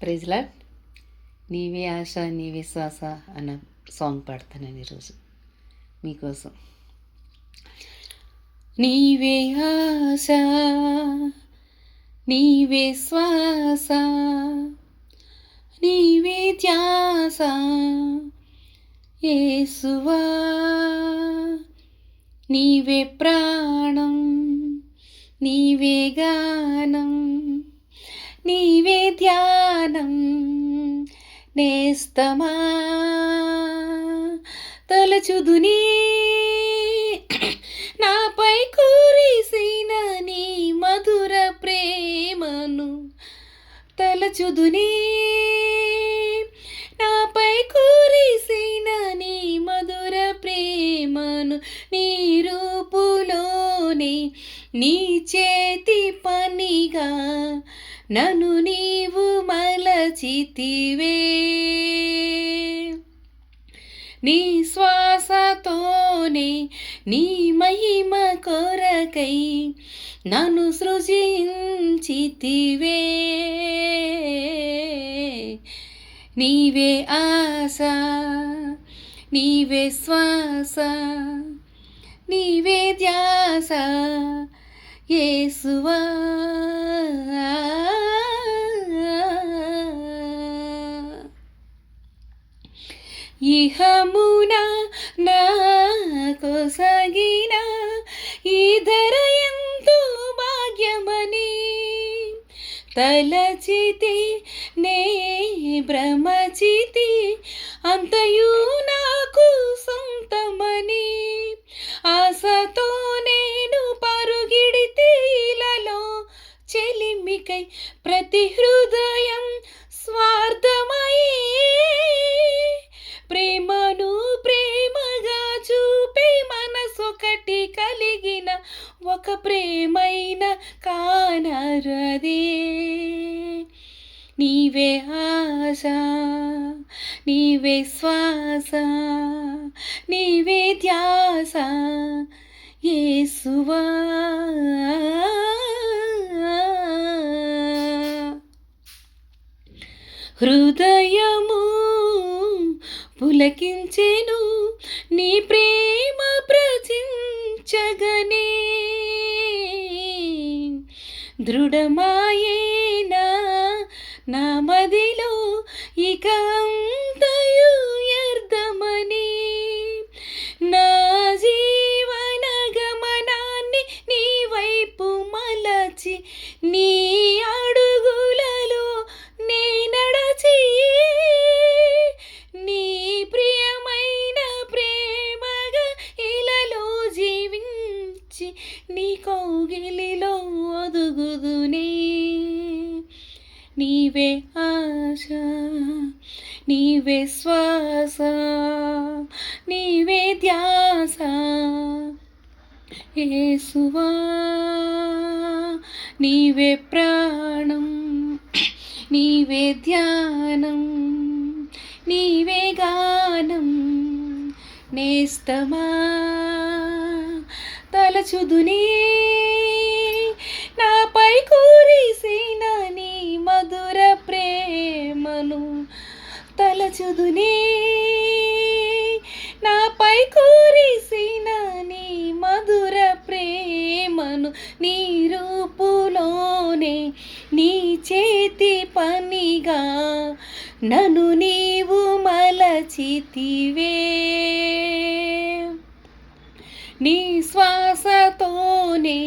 Praise lord. నీవే ఆశ నీవే శ్వాస అన్న సాంగ్ పాడతానని ఈరోజు మీకోసం. నీవే ఆశ నీవే శ్వాస నీవే ధ్యాస యేసువా, నీవే ప్రాణం నీవే గానం నీవే ధ్యానం నేస్తమా, తలచుదుని నాపై కురిసిన నీ మధుర ప్రేమను, తలచుదుని నాపై కురిసిన నీ మధుర ప్రేమను, నీ రూపులోనే నీ చేతి పనిగా నన్ను నీవు మలచితివే. నీ శ్వాసతోనే నీ మహిమ కొరకై నన్ను సృజించితివే. నీవే ఆశ నీవే శ్వాస నీవే ధ్యాస యేసువా, ఇహమున నాకొసగిన ఈ ధర ఎంతో భాగ్యమని తలచితి నే భ్రమచితి, అంతయు నాకు సొంతమని ఆశతో నేను పరుగిడితే ఇలలో చెలిమికై ప్రతి హృదయం స్వార్థమయే, ప్రేమను ప్రేమగా చూపే మనసొకటి కలిగిన ఒక ప్రేమైన కానరదే. నీవే ఆశ నీవే శ్వాస నీవే ధ్యాస యేసువా, హృదయము పులకించెను నీ ప్రేమ ప్రచించగనే, దృఢమాయేనా నా మదిలో ఇక అంతయు వ్యర్థమని, నా జీవన గమనాన్ని నీ వైపు మలచి నీ అడుగులలో నే నడచి, నీ ప్రియమైన ప్రేమగా ఇలలో జీవించి నీ కౌగిలిలో ఒదుగుదునే. నీవే ఆశ నీవే శ్వాస నీవే ధ్యాస యేసువా, నీవే ప్రాణం నీవే ధ్యానం నీవే గానం నేస్తమా, తలచుదుని నాపై కురిసిన నీ మధుర ప్రేమను, తలచుదుని నాపై కురిసిన నీ మధుర ప్రేమను, నీ రూపులోనే నీ చేతి పనిగా నన్ను నీవు మలచితివే. నీ శ్వాసతోనే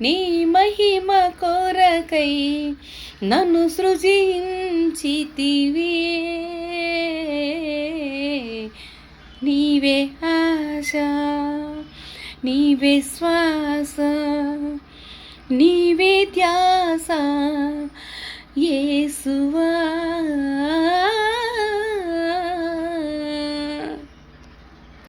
నీ మహిమ కొరకై నన్ను సృజించితివే. నీవే ఆశ నీవే శ్వాస నీవే ధ్యాస యేసువా.